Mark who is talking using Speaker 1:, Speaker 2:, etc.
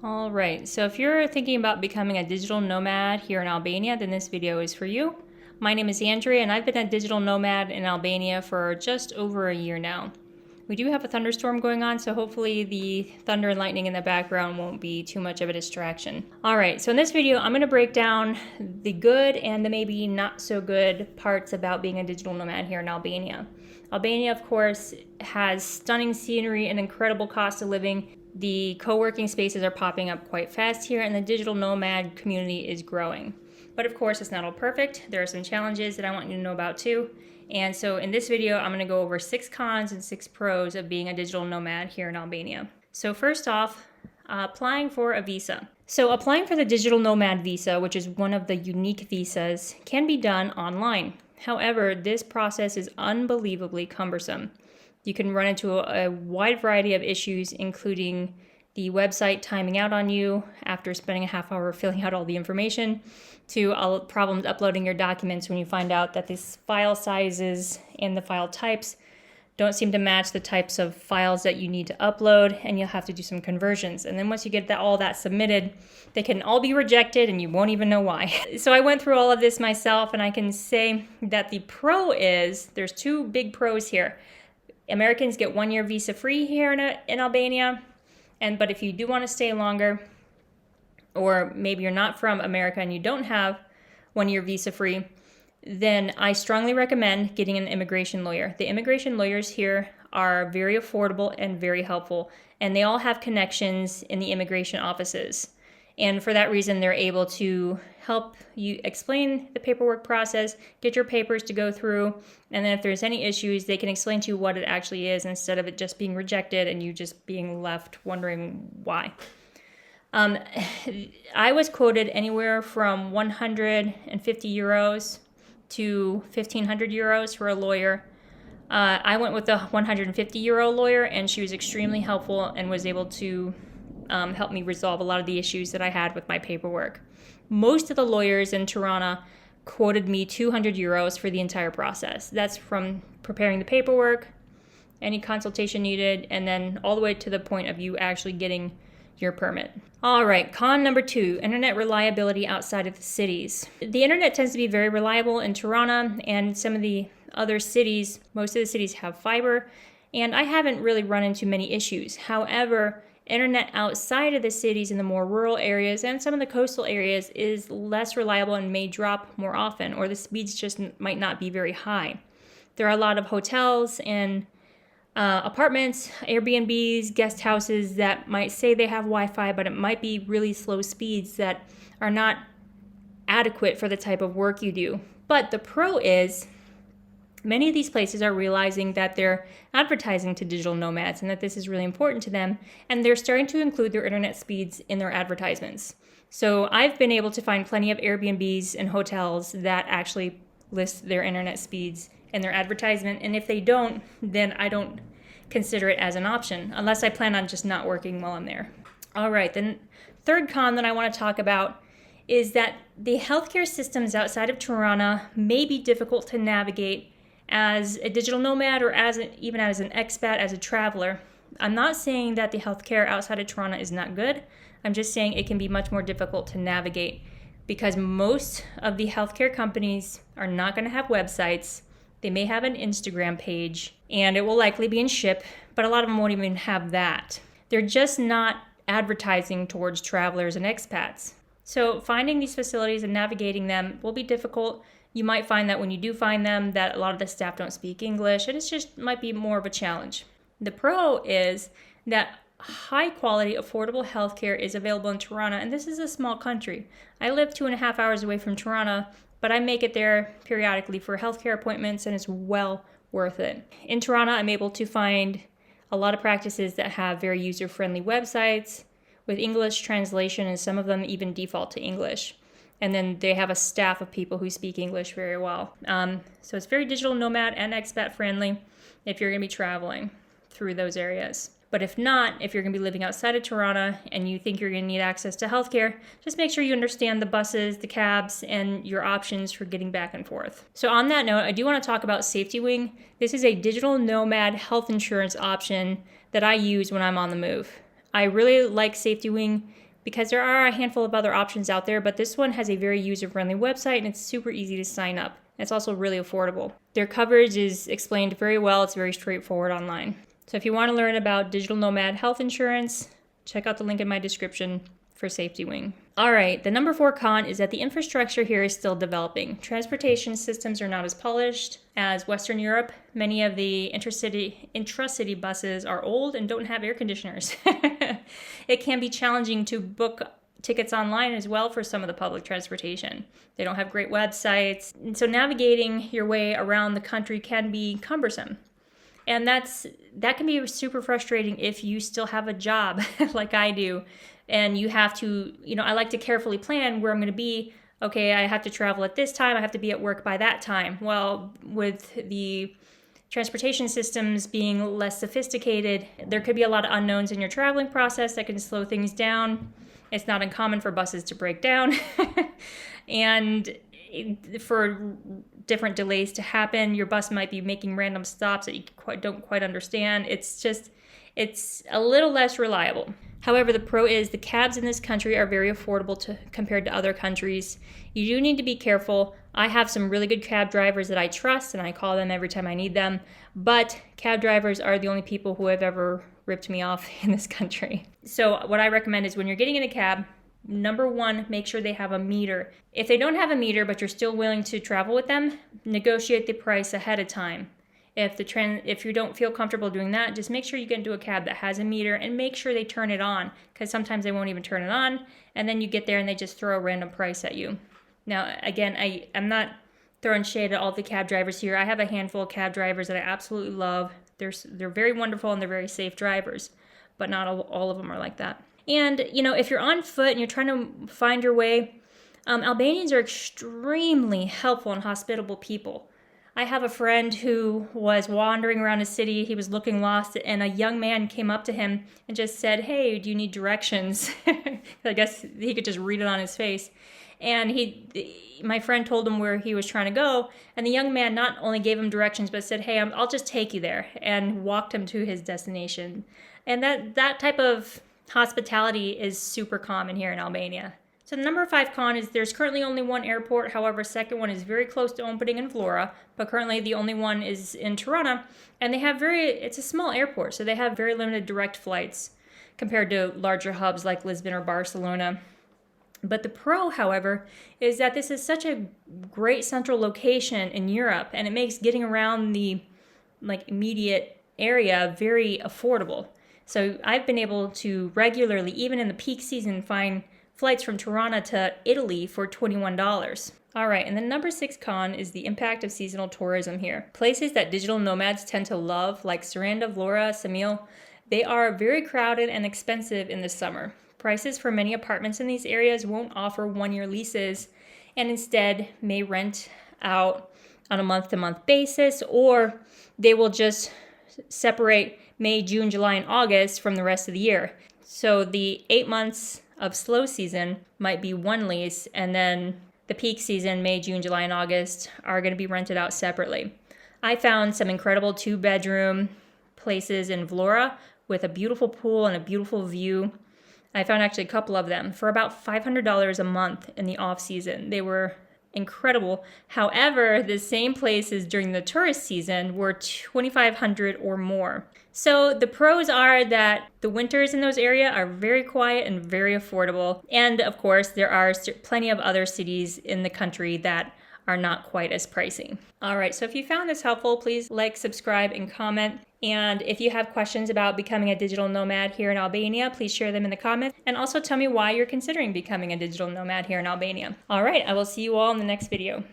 Speaker 1: All right, so if you're thinking about becoming a digital nomad here in Albania, then this video is for you. My name is Andrea, and I've been a digital nomad in Albania for just over a year now. We do have a thunderstorm going on, so hopefully the thunder and lightning in the background won't be too much of a distraction. All right, so in this video, I'm gonna break down the good and the maybe not so good parts about being a digital nomad here in Albania. Albania, of course, has stunning scenery and incredible cost of living. The co-working spaces are popping up quite fast here, and the digital nomad community is growing. But of course, it's not all perfect. There are some challenges that I want you to know about too. And so in this video, I'm going to go over 6 cons and 6 pros of being a digital nomad here in Albania. So first off, applying for a visa. So applying for the digital nomad visa, which is one of the unique visas, can be done online. However, this process is unbelievably cumbersome. You can run into a wide variety of issues, including the website timing out on you after spending a half hour filling out all the information, to problems uploading your documents when you find out that these file sizes and the file types don't seem to match the types of files that you need to upload, and you'll have to do some conversions. And then once you get all that submitted, they can all be rejected and you won't even know why. So I went through all of this myself, and I can say that the pro is, there's 2 big pros here. Americans get 1 year visa free here in Albania, but if you do want to stay longer, or maybe you're not from America and you don't have 1 year visa free, then I strongly recommend getting an immigration lawyer. The immigration lawyers here are very affordable and very helpful, and they all have connections in the immigration offices. And for that reason, they're able to help you explain the paperwork process, get your papers to go through, and then if there's any issues, they can explain to you what it actually is instead of it just being rejected and you just being left wondering why. I was quoted anywhere from 150 euros to 1,500 euros for a lawyer. I went with the 150 euro lawyer, and she was extremely helpful and was able to help me resolve a lot of the issues that I had with my paperwork. Most of the lawyers in Tirana quoted me 200 euros for the entire process. That's from preparing the paperwork, any consultation needed, and then all the way to the point of you actually getting your permit. All right, con number 2, internet reliability outside of the cities. The internet tends to be very reliable in Tirana and some of the other cities. Most of the cities have fiber, and I haven't really run into many issues. However, internet outside of the cities in the more rural areas and some of the coastal areas is less reliable and may drop more often, or the speeds just might not be very high. There are a lot of hotels and apartments, Airbnbs, guest houses that might say they have Wi-Fi, but it might be really slow speeds that are not adequate for the type of work you do. But the pro is, many of these places are realizing that they're advertising to digital nomads and that this is really important to them, and they're starting to include their internet speeds in their advertisements. So I've been able to find plenty of Airbnbs and hotels that actually list their internet speeds in their advertisement, and if they don't, then I don't consider it as an option, unless I plan on just not working while I'm there. All right, the third con that I want to talk about is that the healthcare systems outside of Tirana may be difficult to navigate as a digital nomad or even as an expat, as a traveler. I'm not saying that the healthcare outside of Tirana is not good. I'm just saying it can be much more difficult to navigate because most of the healthcare companies are not going to have websites. They may have an Instagram page, and it will likely be in Ship, but a lot of them won't even have that. They're just not advertising towards travelers and expats. So finding these facilities and navigating them will be difficult. You might find that when you do find them that a lot of the staff don't speak English, and it just might be more of a challenge. The pro is that high quality, affordable healthcare is available in Tirana, and this is a small country. I live 2.5 hours away from Tirana, but I make it there periodically for healthcare appointments, and it's well worth it. In Tirana, I'm able to find a lot of practices that have very user-friendly websites with English translation, and some of them even default to English. And then they have a staff of people who speak English very well. So it's very digital nomad and expat friendly if you're going to be traveling through those areas. But if not, if you're going to be living outside of Tirana and you think you're going to need access to healthcare, just make sure you understand the buses, the cabs, and your options for getting back and forth. So on that note, I do want to talk about Safety Wing. This is a digital nomad health insurance option that I use when I'm on the move. I really like Safety Wing because there are a handful of other options out there, but this one has a very user-friendly website and it's super easy to sign up. It's also really affordable. Their coverage is explained very well. It's very straightforward online. So if you want to learn about digital nomad health insurance, check out the link in my description for Safety Wing. All right, the number 4 con is that the infrastructure here is still developing. Transportation systems are not as polished as Western Europe. Many of the intracity buses are old and don't have air conditioners. It can be challenging to book tickets online as well for some of the public transportation. They don't have great websites. And so navigating your way around the country can be cumbersome. And that can be super frustrating if you still have a job like I do. And you have to, I like to carefully plan where I'm going to be. Okay, I have to travel at this time. I have to be at work by that time. Well, with the transportation systems being less sophisticated, there could be a lot of unknowns in your traveling process that can slow things down. It's not uncommon for buses to break down and for different delays to happen. Your bus might be making random stops that you don't quite understand. It's a little less reliable. However, the pro is the cabs in this country are very affordable compared to other countries. You do need to be careful. I have some really good cab drivers that I trust, and I call them every time I need them. But cab drivers are the only people who have ever ripped me off in this country. So what I recommend is when you're getting in a cab, number 1, make sure they have a meter. If they don't have a meter, but you're still willing to travel with them, negotiate the price ahead of time. If you don't feel comfortable doing that, just make sure you get into a cab that has a meter and make sure they turn it on, because sometimes they won't even turn it on, and then you get there and they just throw a random price at you. Now, again, I'm not throwing shade at all the cab drivers here. I have a handful of cab drivers that I absolutely love. They're very wonderful and they're very safe drivers, but not all of them are like that. And, if you're on foot and you're trying to find your way, Albanians are extremely helpful and hospitable people. I have a friend who was wandering around a city. He was looking lost, and a young man came up to him and just said, "Hey, do you need directions?" I guess he could just read it on his face. And my friend told him where he was trying to go, and the young man not only gave him directions, but said, "Hey, I'll just take you there," and walked him to his destination. And that type of hospitality is super common here in Albania. So the number 5 con is there's currently only one airport. However, second one is very close to opening in Vlora, but currently the only one is in Tirana, and it's a small airport, so they have very limited direct flights compared to larger hubs like Lisbon or Barcelona. But the pro, however, is that this is such a great central location in Europe, and it makes getting around the immediate area very affordable. So I've been able to regularly, even in the peak season, find flights from Tirana to Italy for $21. All right, and the number 6 con is the impact of seasonal tourism here. Places that digital nomads tend to love, like Saranda, Vlora, Samil, they are very crowded and expensive in the summer. Prices for many apartments in these areas won't offer 1-year leases and instead may rent out on a month-to-month basis, or they will just separate May, June, July, and August from the rest of the year. So the 8 months of slow season might be one lease, and then the peak season, May, June, July, and August, are going to be rented out separately. I found some incredible 2-bedroom places in Vlora with a beautiful pool and a beautiful view. I found actually a couple of them for about $500 a month in the off season. They were incredible. However, the same places during the tourist season were $2,500 or more. So the pros are that the winters in those areas are very quiet and very affordable. And of course, there are plenty of other cities in the country that are not quite as pricey. All right, so if you found this helpful, please like, subscribe, and comment. And if you have questions about becoming a digital nomad here in Albania, please share them in the comments. And also tell me why you're considering becoming a digital nomad here in Albania. All right, I will see you all in the next video.